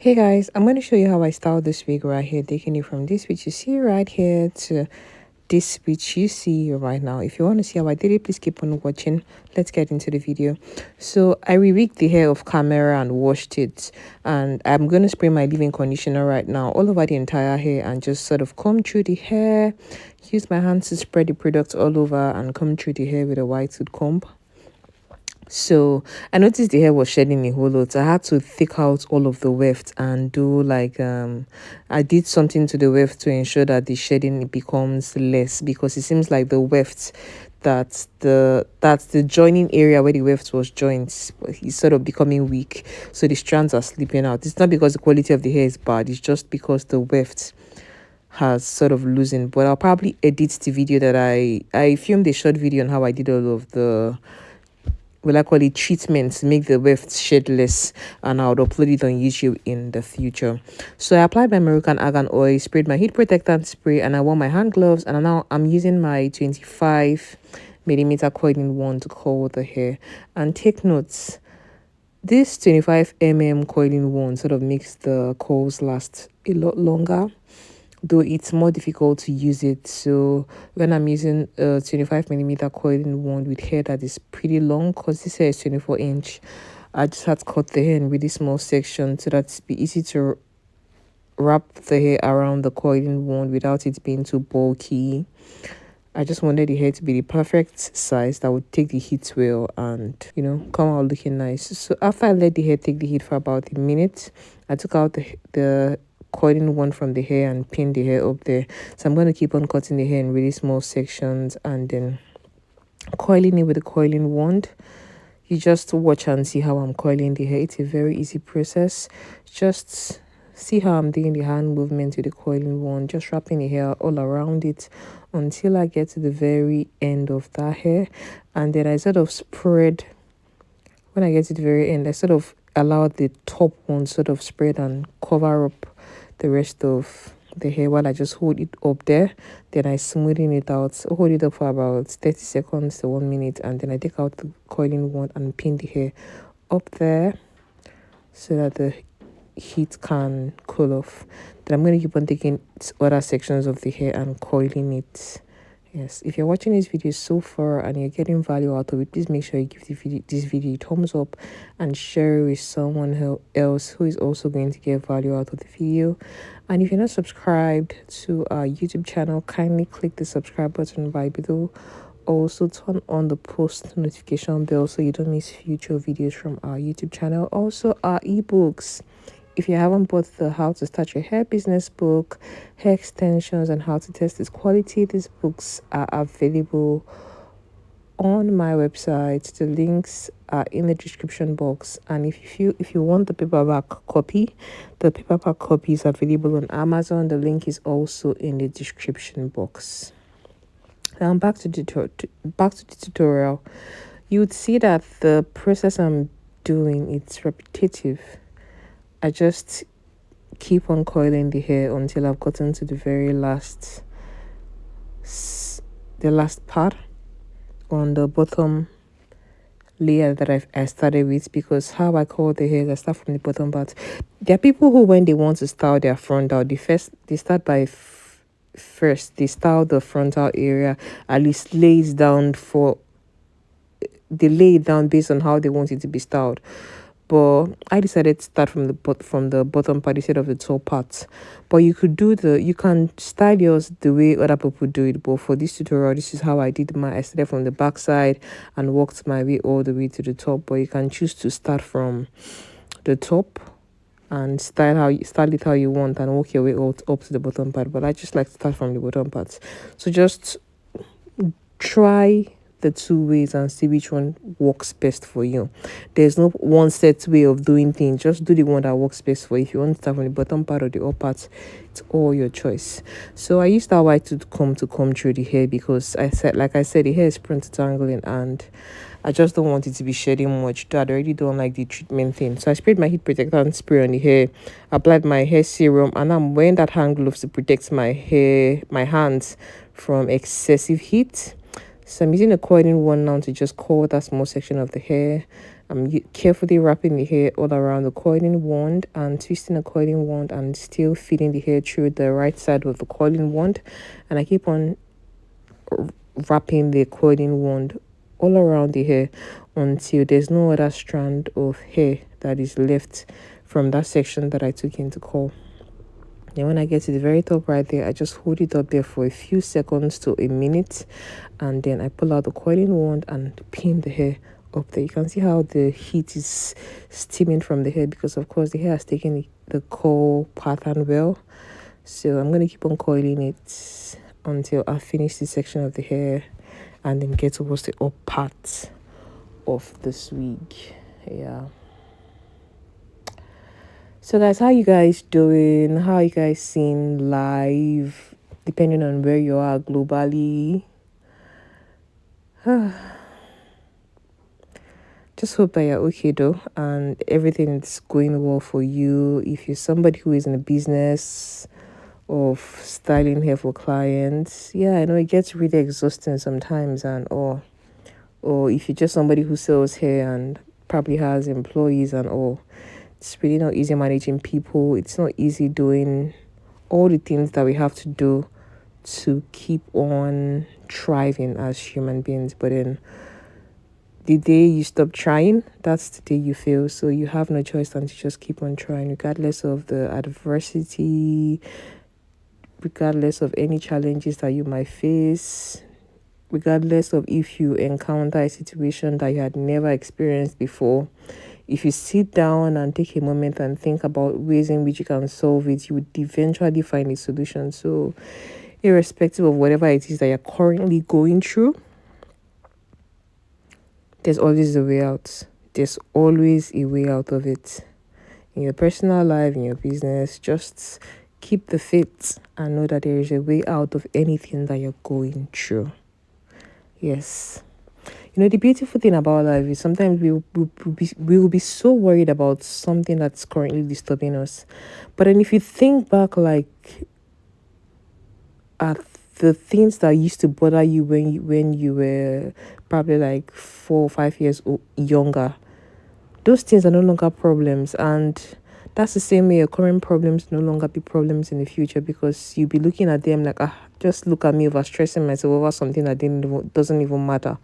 Hey guys, I'm going to show you how I style this wig right here, taking it from this which you see right here to this which you see right now. If you want to see how I did it, please keep on watching. Let's get into the video. So I re-wigged the hair off camera and washed it, and I'm going to spray my leave-in conditioner right now all over the entire hair and just sort of comb through the hair. Use my hands to spread the product all over and comb through the hair with a white tooth comb. So I noticed the hair was shedding a whole lot. I had to take out all of the weft and do I did something to the weft to ensure that the shedding becomes less, because it seems like the weft that's the joining area where the weft was joined is sort of becoming weak, so the strands are slipping out. It's not because the quality of the hair is bad, it's just because the weft has sort of loosened. But I'll probably edit the video that I filmed a short video on how I did all of the, well, I call it treatments, make the weft shed less, and I'll upload it on YouTube in the future. So I applied my Moroccan argan oil, sprayed my heat protectant spray, and I wore my hand gloves, and now I'm using my 25mm coiling wand to coil the hair. And take notes, this 25mm coiling wand sort of makes the coils last a lot longer, though it's more difficult to use it. So when I'm using a 25mm coiling wand with hair that is pretty long, because this hair is 24-inch, I just had to cut the hair in really small sections so that it's be easy to wrap the hair around the coiling wand without it being too bulky. I just wanted the hair to be the perfect size that would take the heat well and, come out looking nice. So after I let the hair take the heat for about a minute, I took out the coiling one from the hair and pinned the hair up there. So I'm going to keep on cutting the hair in really small sections and then coiling it with a coiling wand. You just watch and see how I'm coiling the hair. It's a very easy process. Just see how I'm doing the hand movement with the coiling wand, just wrapping the hair all around it until I get to the very end of that hair. And then I sort of spread, when I get to the very end, I sort of allow the top one sort of spread and cover up the rest of the hair while I just hold it up there. Then I smoothing it out, hold it up for about 30 seconds to 1 minute, and then I take out the coiling wand and pin the hair up there so that the heat can cool off. Then I'm going to keep on taking other sections of the hair and coiling it. Yes, if you're watching this video so far and you're getting value out of it, please make sure you give this video a thumbs up and share it with someone else who is also going to get value out of the video. And if you're not subscribed to our YouTube channel, kindly click the subscribe button right below. Also turn on the post notification bell so you don't miss future videos from our YouTube channel. Also our ebooks. If you haven't bought the How to Start Your Hair Business book, Hair Extensions, and How to Test Its Quality, these books are available on my website. The links are in the description box. And if you want the paperback copy, the paperback copy is available on Amazon. The link is also in the description box. Now back to the tutorial. You would see that the process I'm doing, it's repetitive. I just keep on coiling the hair until I've gotten to the very last part on the bottom layer that I started with, because how I coil the hair is I start from the bottom part. There are people who, when they want to style their frontal, they start by first they style the frontal area, at least they lay it down based on how they want it to be styled. But I decided to start from the bottom part instead of the top part. But you can style yours the way other people do it. But for this tutorial, this is how I did mine. I started from the back side and worked my way all the way to the top. But you can choose to start from the top and style it how you want and work your way up to the bottom part. But I just like to start from the bottom part. So just try the two ways and see which one works best for you. There's no one set way of doing things. Just do the one that works best for you. If you want to start from the bottom part or the upper part, it's all your choice. So I used that white tooth comb to comb through the hair because like I said, the hair is prone to tangling and I just don't want it to be shedding much. I already don't like the treatment thing. So I sprayed my heat protectant spray on the hair, applied my hair serum, and I'm wearing that hand gloves to protect my hands from excessive heat. So I'm using a coiling wand now to just coil that small section of the hair I'm carefully wrapping the hair all around the coiling wand and twisting the coiling wand and still feeding the hair through the right side of the coiling wand. And I keep on wrapping the coiling wand all around the hair until there's no other strand of hair that is left from that section that I took into curl. Then when I get to the very top right there, I just hold it up there for a few seconds to a minute, and then I pull out the coiling wand and pin the hair up there. You can see how the heat is steaming from the hair because of course the hair has taken the curl pattern well. So I'm going to keep on coiling it until I finish this section of the hair and then get towards the up part of this wig. Yeah. So guys, how you guys doing? How you guys seeing live? Depending on where you are globally. Just hope that you're okay though and everything is going well for you. If you're somebody who is in a business of styling hair for clients, yeah, I know it gets really exhausting sometimes, and or if you're just somebody who sells hair and probably has employees and all, it's really not easy managing people. It's not easy doing all the things that we have to do to keep on thriving as human beings. But then the day you stop trying, that's the day you fail. So you have no choice than to just keep on trying, regardless of the adversity, regardless of any challenges that you might face, regardless of if you encounter a situation that you had never experienced before. If you sit down and take a moment and think about ways in which you can solve it, you would eventually find a solution. So irrespective of whatever it is that you're currently going through, there's always a way out. There's always a way out of it. In your personal life, in your business, just keep the faith and know that there is a way out of anything that you're going through. Yes. You know, the beautiful thing about life is sometimes we will be so worried about something that's currently disturbing us. But then if you think back, like, at the things that used to bother you when you were probably like 4 or 5 years younger, those things are no longer problems. And that's the same way your current problems no longer be problems in the future, because you'll be looking at them like, just look at me over stressing myself over something that doesn't even matter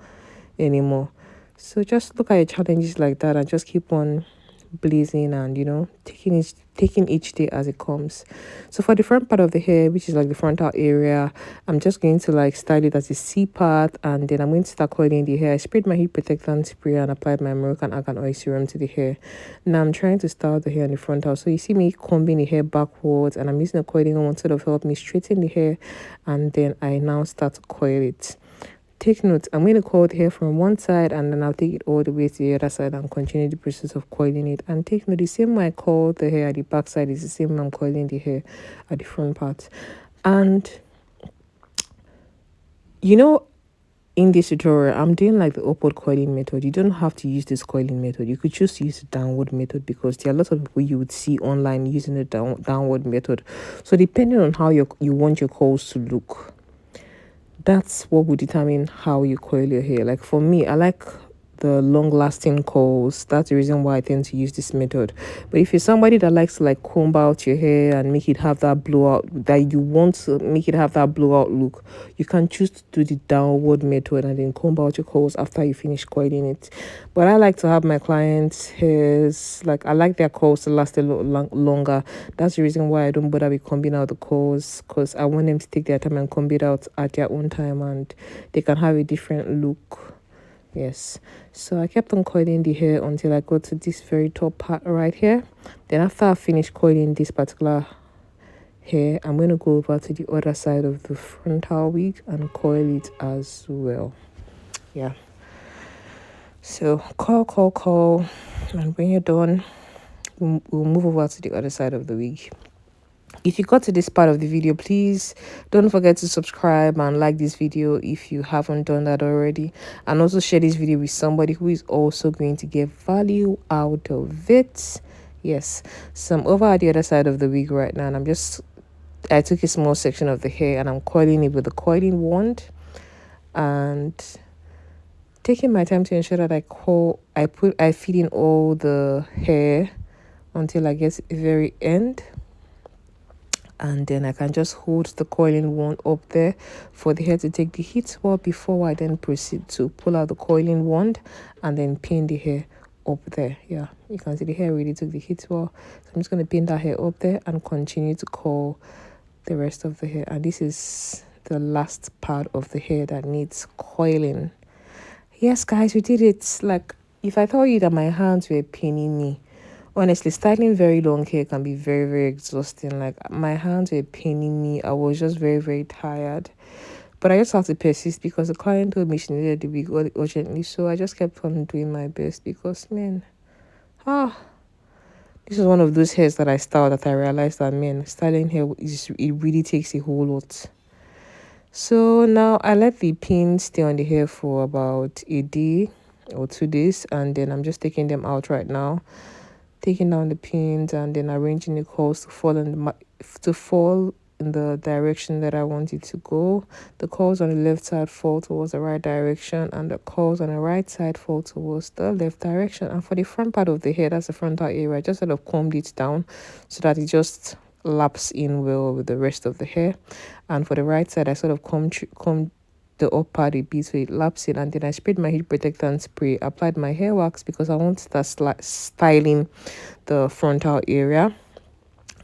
anymore. So just look at your challenges like that and just keep on blazing and, you know, taking each day as it comes. So for the front part of the hair, which is like the frontal area, I'm just going to like style it as a C part, and then I'm going to start coiling the hair. I sprayed my heat protectant spray and applied my Moroccan argan oil serum to the hair. Now I'm trying to style the hair in the frontal. So you see me combing the hair backwards, and I'm using a coiling one to help me straighten the hair, and then I now start to coil it. Take note, I'm going to coil the hair from one side and then I'll take it all the way to the other side and continue the process of coiling it. And take note, the same way I coil the hair at the back side is the same way I'm coiling the hair at the front part. And you know, in this tutorial, I'm doing like the upward coiling method. You don't have to use this coiling method. You could choose to use the downward method, because there are lots of people you would see online using the downward method. So depending on how you want your coils to look, that's what will determine how you coil your hair. Like for me, I like the long-lasting coils. That's the reason why I tend to use this method. But if you're somebody that likes to like comb out your hair and make it have that blowout, that you want to make it have that blowout look, you can choose to do the downward method and then comb out your coils after you finish coiling it. But I like to have my clients' hairs, like I like their coils to last a lot longer. That's the reason why I don't bother with combing out the coils, because I want them to take their time and comb it out at their own time, and they can have a different look. Yes, so I kept on coiling the hair until I got to this very top part right here. Then after I finished coiling this particular hair, I'm going to go over to the other side of the frontal wig and coil it as well. Yeah, so coil, and when you're done, we'll move over to the other side of the wig. If you got to this part of the video, please don't forget to subscribe and like this video if you haven't done that already, and also share this video with somebody who is also going to get value out of it. Yes, so I'm over at the other side of the wig right now, and I took a small section of the hair and I'm coiling it with a coiling wand, and taking my time to ensure that I feed in all the hair until I get to the very end, and then I can just hold the coiling wand up there for the hair to take the heat well before I then proceed to pull out the coiling wand and then pin the hair up there. Yeah, you can see the hair really took the heat well, so I'm just going to pin that hair up there and continue to coil the rest of the hair. And this is the last part of the hair that needs coiling. Yes, guys, we did it. Like, if I told you that my hands were paining me, honestly, styling very long hair can be very, very exhausting. Like, my hands were paining me. I was just very, very tired. But I just had to persist because the client told me she needed the wig urgently. So I just kept on doing my best because, man, this is one of those hairs that I style that I realized that, man, styling hair it really takes a whole lot. So now I let the pins stay on the hair for about a day or 2 days, and then I'm just taking them out right now, taking down the pins and then arranging the coils to fall in the direction that I want it to go. The coils on the left side fall towards the right direction, and the coils on the right side fall towards the left direction. And for the front part of the hair, that's the frontal area, I just sort of combed it down so that it just laps in well with the rest of the hair. And for the right side, I sort of combed the up part a bit so it laps in, and then I sprayed my heat protectant spray, applied my hair wax because I want to start styling the frontal area.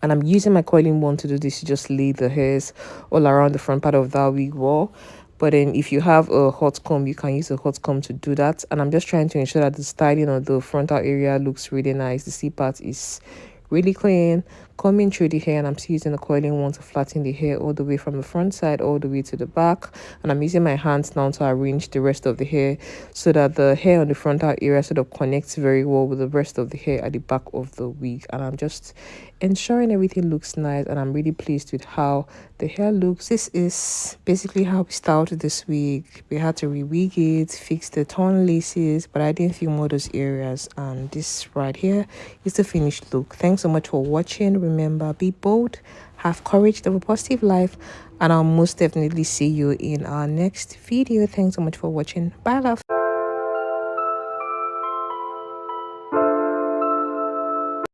And I'm using my coiling wand to do this, to just lay the hairs all around the front part of that wig wall. But then if you have a hot comb, you can use a hot comb to do that. And I'm just trying to ensure that the styling of the frontal area looks really nice. The C part is really clean, combing through the hair, and I'm still using the coiling wand to flatten the hair all the way from the front side all the way to the back. And I'm using my hands now to arrange the rest of the hair so that the hair on the frontal area sort of connects very well with the rest of the hair at the back of the wig. And I'm just ensuring everything looks nice, and I'm really pleased with how the hair looks. This is basically how we styled this wig. We had to re-wig it, fix the torn laces, but I didn't film all those areas. And this right here is the finished look. Thanks so much for watching. Remember, be bold, have courage, live a positive life, and I'll most definitely see you in our next video. Thanks so much for watching. Bye, love.